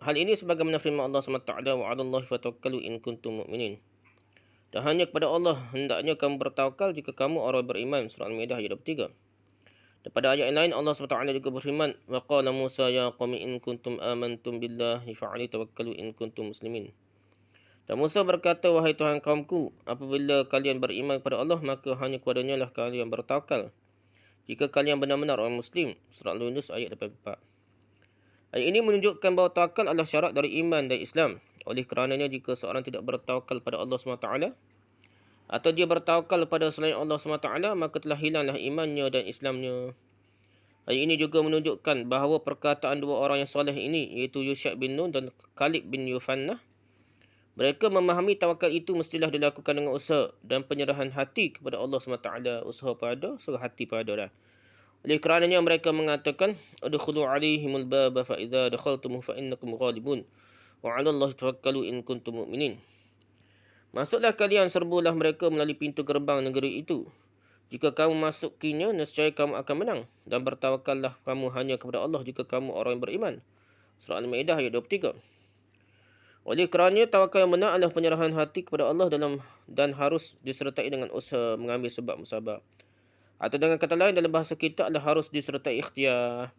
Hal ini sebagaimana firman Allah SWT, wa'adallahi fatawakkalu in kuntum mu'minin. Dan hanya kepada Allah hendaknya kamu bertawakal jika kamu orang beriman. Surah Al-Maidah ayat 23. Dan pada ayat lain Allah SWT juga berfirman, wa qala Musa ya qawmi in kuntum amantum billahi fa'ali tawakkalu in kuntum muslimin. Dan Musa berkata, wahai Tuhan kaumku, apabila kalian beriman kepada Allah, maka hanya kepadanya lah kalian bertawakal jika kalian benar-benar orang Muslim. Surah Al-Yunus ayat 84. Ayat ini menunjukkan bahawa tawakal adalah syarat dari iman dan Islam. Oleh kerananya jika seorang tidak bertawakal pada Allah SWT atau dia bertawakal pada selain Allah SWT, maka telah hilanglah imannya dan Islamnya. Ayat ini juga menunjukkan bahawa perkataan dua orang yang soleh ini, iaitu Yusha' bin Nun dan Khalid bin Yufannah, mereka memahami tawakal itu mestilah dilakukan dengan usaha dan penyerahan hati kepada Allah SWT. Usaha pada, usaha hati pada. Oleh kerananya mereka mengatakan, adkhulu alaihimul baba fa idza dakhaltum fa innakum ghalibun wa 'alallahi tawakkalu in kuntum mu'minin. Masuklah kalian, serbulah mereka melalui pintu gerbang negeri itu. Jika kamu masukinya, nescaya kamu akan menang. Dan bertawakallah kamu hanya kepada Allah jika kamu orang yang beriman. Surah Al-Ma'idah ayat 23. Oleh kerana tawakal yang benar adalah penyerahan hati kepada Allah dan harus disertai dengan usaha mengambil sebab musabab. Atau dengan kata lain dalam bahasa kita adalah harus disertai ikhtiar.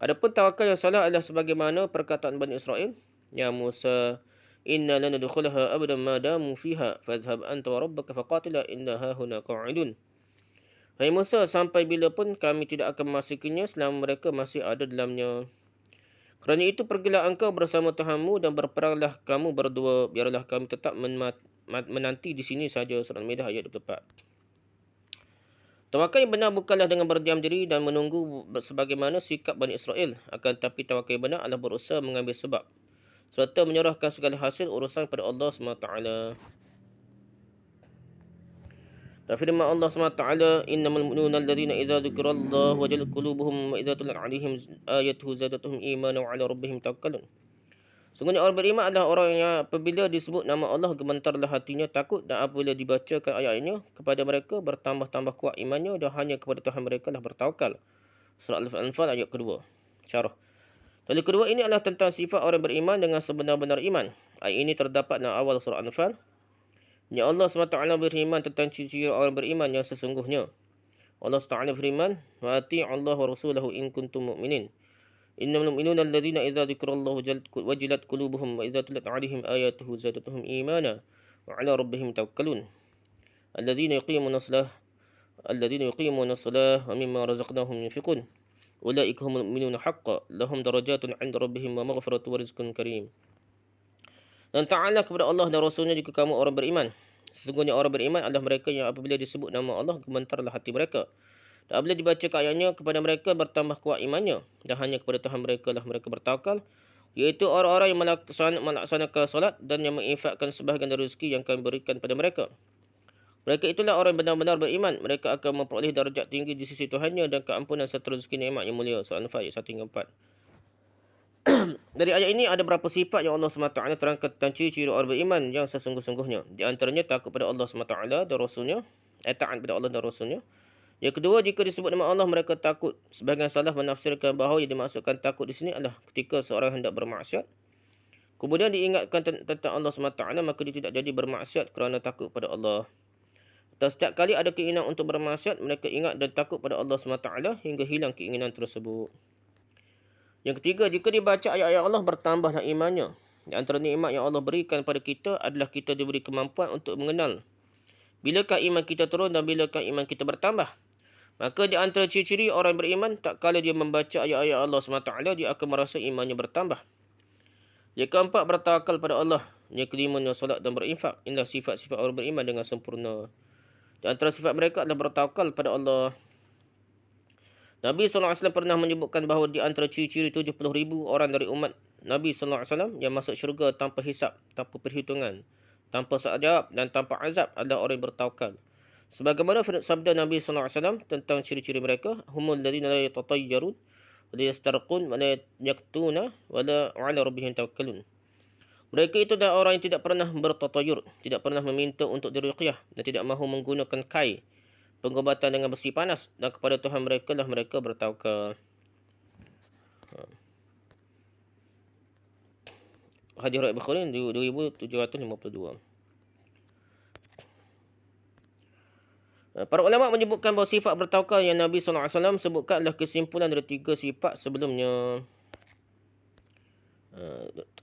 Adapun tawakal yang salah adalah sebagaimana perkataan Bani Israel, Ya Musa, inna lan nadkhulaha abadan ma damu fiha fadhhab anta wa rabbuka faqatila inna hahuna qa'idun. Hai Musa, sampai bila pun kami tidak akan memasukinya selama mereka masih ada dalamnya. Kerana itu pergilah engkau bersama Tuhanmu dan berperanglah kamu berdua, biarlah kami tetap menanti di sini saja. Surah Al-Maidah ayat 24. Tawakal yang benar bukanlah dengan berdiam diri dan menunggu sebagaimana sikap Bani Israel. Akan tetapi tawakal yang benar adalah berusaha mengambil sebab serta menyerahkan segala hasil urusan kepada Allah SWT. Dan firman Allah SWT, Innamal mu'minuna alladhina idza dzukirallahu wajilat qulubuhum wa idza tuliyat 'alaihim ayatuhu zadatuhum imanan wa 'ala rabbihim tawakkalun. Sungguhnya orang beriman adalah orang yang apabila disebut nama Allah gemetarlah hatinya takut, dan apabila dibacakan ayat-ayatnya kepada mereka bertambah-tambah kuat imannya, dan hanya kepada Tuhan mereka lah bertawakal. Surah Al-Anfal ayat kedua. Syarah. Dalil kedua ini adalah tentang sifat orang beriman dengan sebenar-benar iman. Ayat ini terdapat dalam awal surah Al-Anfal. Ya Allah SWT berfirman tentang ciri-ciri orang beriman yang sesungguhnya. Allah SWT berfirman, Wa ati'u Allah wa rasulahu in kuntum mu'minin. Innamal mu'minuna alladhina idza dzukirallahu wajilat qulubuhum wa idza tuliyat 'alaihim ayatuhu zadatuhum imana wa 'ala rabbihim tawakkalun. Alladhina yuqimuna as-salah wa mimma razaqnahum yunfiqun. Ulaika humul mu'minuna haqqan lahum darajatun 'inda rabbihim wa maghfiratun wa rizqun karim. Dan ta'ala kepada Allah dan Rasulnya jika kamu orang beriman. Sesungguhnya orang beriman adalah mereka yang apabila disebut nama Allah gemetarlah hati mereka. Dan apabila dibaca ayatnya kepada mereka bertambah kuat imannya. Dan hanya kepada Tuhan mereka lah mereka bertawakal. Iaitu orang-orang yang melaksanakan solat dan yang menginfakkan sebahagian dari rezeki yang kami berikan pada mereka. Mereka itulah orang yang benar-benar beriman. Mereka akan memperoleh darjat tinggi di sisi Tuhannya dan keampunan serta rezeki nikmat yang mulia. Surah An-Nahl ayat 1 hingga 4. Dari ayat ini ada beberapa sifat yang Allah SWT terangkan tentang ciri-ciri orang beriman yang sesungguh-sungguhnya. Di antaranya takut pada Allah SWT dan Rasulnya. Taat pada Allah dan Rasulnya. Yang kedua, jika disebut nama Allah mereka takut. Sebahagian salah menafsirkan bahawa yang dimaksudkan takut di sini adalah ketika seorang hendak bermaksiat. Kemudian diingatkan tentang Allah SWT, maka dia tidak jadi bermaksiat kerana takut pada Allah. Dan setiap kali ada keinginan untuk bermaksiat, mereka ingat dan takut pada Allah SWT hingga hilang keinginan tersebut. Yang ketiga, jika dibaca ayat-ayat Allah bertambahlah imannya. Di antara nikmat yang Allah berikan kepada kita adalah kita diberi kemampuan untuk mengenal bilakah iman kita turun dan bilakah iman kita bertambah. Maka di antara ciri-ciri orang beriman, tak kala dia membaca ayat-ayat Allah SWT, dia akan merasa imannya bertambah. Yang keempat, bertawakal pada Allah. Yang kelima, solat dan berinfak. Inilah sifat-sifat orang beriman dengan sempurna. Di antara sifat mereka adalah bertawakal pada Allah. Nabi SAW pernah menyebutkan bahawa di antara ciri-ciri 70,000 orang dari umat Nabi SAW yang masuk syurga tanpa hisap, tanpa perhitungan, tanpa soal jawab dan tanpa azab adalah orang yang bertawakal. Sebagaimana sabda Nabi SAW tentang ciri-ciri mereka, humul ladina la yatatayyarun wa la yastarqun wa la yaktuna wa la 'ala rabbihim tawakkalun. Mereka itu adalah orang yang tidak pernah bertatayur, tidak pernah meminta untuk diruqyah dan tidak mahu menggunakan kai, pengobatan dengan besi panas, dan kepada Tuhan mereka lah mereka bertawakal. Hadis riwayat Bukhari 2752. Para ulama menyebutkan bahawa sifat bertawakal yang Nabi SAW sebutkan adalah kesimpulan dari 3 sifat sebelumnya.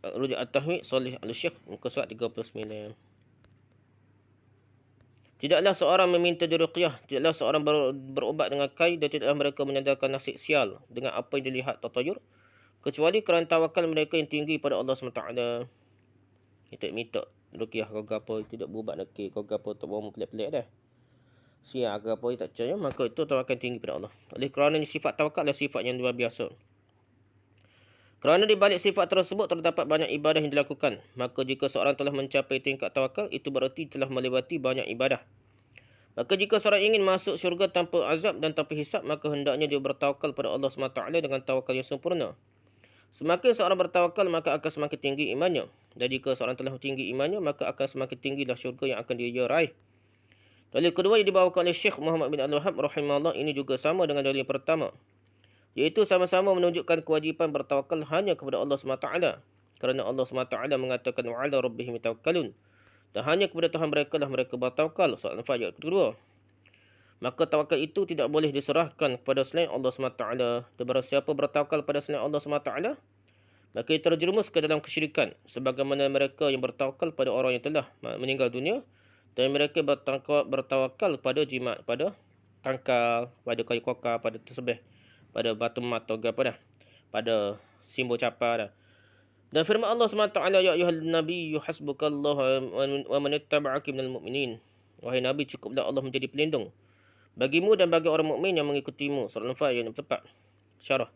Rujuk At-Tahmid Salih Al-Syekh muka surat 39. Tidaklah seorang meminta diruqyah, tidaklah seorang berubat dengan kai, dan tidaklah mereka menyandarkan nasib sial dengan apa yang dilihat tatayur, kecuali kerana tawakal mereka yang tinggi pada Allah SWT. Kita minta ruqyah kau apa, tidak berubat nak kau apa, tak bawa pelik-pelik dah. Sial ke apa, tak percaya, maka itu tawakal tinggi pada Allah. Oleh kerana sifat tawakal adalah sifat yang luar biasa. Kerana di balik sifat tersebut terdapat banyak ibadah yang dilakukan. Maka jika seorang telah mencapai tingkat tawakal, itu berarti telah melewati banyak ibadah. Maka jika seorang ingin masuk syurga tanpa azab dan tanpa hisab, maka hendaknya dia bertawakal pada Allah SWT dengan tawakal yang sempurna. Semakin seorang bertawakal, maka akan semakin tinggi imannya. Dan jika seorang telah tinggi imannya, maka akan semakin tinggilah syurga yang akan dia raih. Dalil kedua yang dibawakan oleh Syekh Muhammad bin Al-Wahhab rahimahullah ini juga sama dengan dalil pertama, iaitu sama-sama menunjukkan kewajipan bertawakal hanya kepada Allah SWT, kerana Allah SWT mengatakan wa'ala rabbihim yatawakkalun, dan hanya kepada Tuhan mereka lah mereka bertawakal. Surah Al-Anfal ayat kedua. Maka tawakal itu tidak boleh diserahkan kepada selain Allah SWT. Dan barang siapa bertawakal pada selain Allah SWT, maka ia terjerumus ke dalam kesyirikan, sebagaimana mereka yang bertawakal pada orang yang telah meninggal dunia, dan mereka bertawakal pada jimat, pada tangkal, pada kayu kokar, pada tersebih, pada batu mat atau apa dah, pada simbol capa dah. Dan firman Allah SWT, ya ayuhal nabi hasbukallah wa man ittaba'aka minal mu'minin. Wahai Nabi, cukuplah Allah menjadi pelindung bagimu dan bagi orang mukmin yang mengikutimu. Surah Al-Anfal ayat 64. Syarah.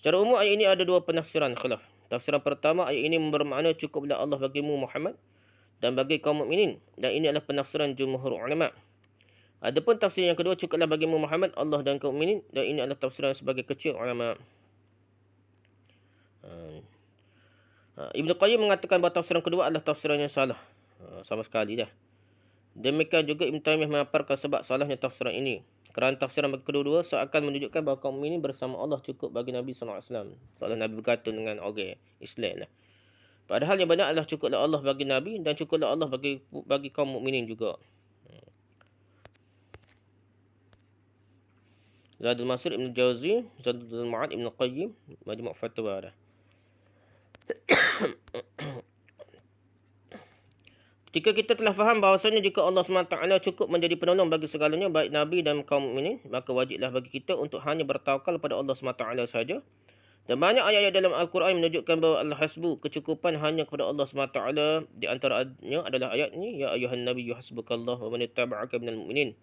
Secara umum ayat ini ada dua penafsiran khilaf. Tafsiran pertama, ayat ini bermakna cukuplah Allah bagimu Muhammad dan bagi kaum mukminin, dan ini adalah penafsiran jumhur ulama. Adapun tafsir yang kedua, cukuplah bagimu Muhammad, Allah dan kaum mukminin, dan ini adalah tafsiran sebagai kecil ulama. Ibn Qayyim mengatakan bahawa tafsiran kedua adalah tafsiran yang salah. Sama sekali dah. Demikian juga Ibn Taymiyah memaparkan sebab salahnya tafsiran ini. Kerana tafsiran kedua-dua seakan menunjukkan bahawa kaum mukminin bersama Allah cukup bagi Nabi SAW. Seolah Nabi berkata dengan orang Islam lah. Padahal yang benar adalah cukuplah Allah bagi Nabi dan cukuplah Allah bagi kaum mukminin juga. Zadul Masir Ibn Jauzi, Zadul Ma'ad Ibn Qayyim, Majmu' Fatwa dah. Ketika kita telah faham bahawasanya jika Allah SWT cukup menjadi penolong bagi segalanya, baik Nabi dan kaum mukminin, maka wajiblah bagi kita untuk hanya bertawakal pada Allah SWT sahaja. Dan banyak ayat-ayat dalam Al-Quran menunjukkan bahawa Al-Hasbu, kecukupan hanya kepada Allah SWT. Di antaranya adalah ayat ini, ya ayuhan nabi hasbukallah wa man ittaba'aka minal mu'minin.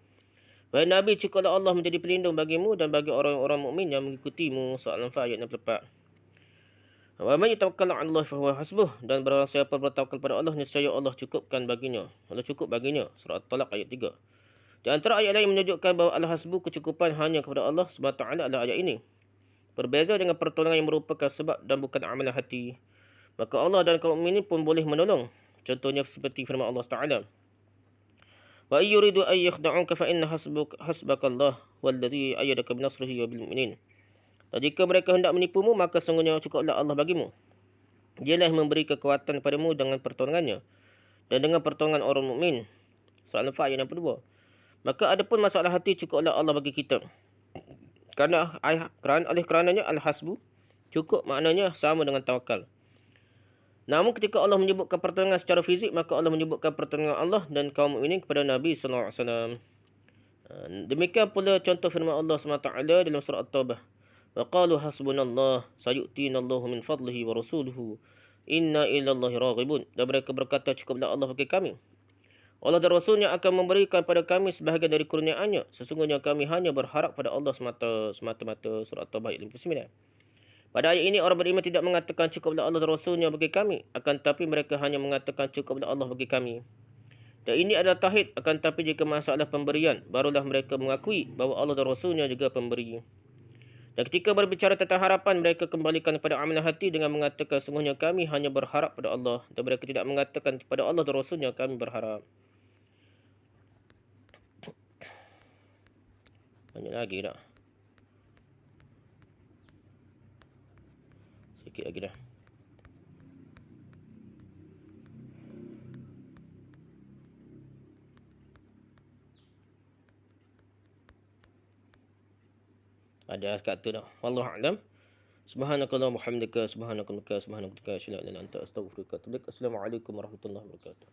Wahai Nabi, cukuplah Allah menjadi pelindung bagimu dan bagi orang-orang mukmin yang mengikutimu. Surah Al-Anfal ayat 64. Wa man yatawakkal 'ala Allah fa huwa hasbuh, dan barang siapa bertawakal pada Allah, nescaya Allah cukupkan baginya. Allah cukup baginya. Surah At-Talaq ayat 3. Di antara ayat lain menunjukkan bahawa Al-Hasbu, kecukupan hanya kepada Allah SWT adalah ayat ini. Berbeza dengan pertolongan yang merupakan sebab dan bukan amalan hati. Maka Allah dan kaum mukminin pun boleh menolong. Contohnya seperti firman Allah Taala. Wa yuridu ay yakhda'uka fa inna hasbakallah walladhi ayyadaka binasrihi wa bil mu'minin. Dan jika mereka hendak menipumu, maka sungguhnya cukuplah Allah bagimu. Dialah yang memberi kekuatan padamu dengan pertolongannya dan dengan pertolongan orang mukmin. Surah Al-Anfal ayat 62. Maka adapun masalah hati, cukuplah Allah bagi kita. Kerananya Al-Hasbu, cukup maknanya sama dengan tawakal. Namun ketika Allah menyebutkan pertolongan secara fizik, maka Allah menyebutkan pertolongan Allah dan kaum mukminin kepada Nabi SAW. Demikian pula contoh firman Allah SWT dalam surah At-Taubah. Wa qalu hasbunallah sayu'tinallahu min fadlihi wa rasuluhu inna ilallahi raghibun. Dan mereka berkata, cukuplah Allah bagi kami. Allah dan Rasulnya akan memberikan pada kami sebahagian dari kurniaannya. Sesungguhnya kami hanya berharap pada Allah semata-mata. Surah At-Taubah ayat 59. Pada ayat ini orang beriman tidak mengatakan cukuplah Allah dan Rasulnya bagi kami, akan tetapi mereka hanya mengatakan cukuplah Allah bagi kami. Dan ini adalah tauhid. Akan tetapi jika masalah pemberian, barulah mereka mengakui bahawa Allah dan Rasulnya juga pemberi. Dan ketika berbicara tentang harapan, mereka kembalikan kepada amalan hati dengan mengatakan sungguhnya kami hanya berharap pada Allah. Dan mereka tidak mengatakan kepada Allah dan Rasulnya kami berharap. Banyak lagi tak? Sikit lagi dah. Ada kat tu dah. Wallahu a'lam. Subhanakallahumma wa bihamdika subhanaka asyhadu an la ilaha illa anta astaghfiruka wa atubu ilaik. Assalamualaikum warahmatullahi wabarakatuh.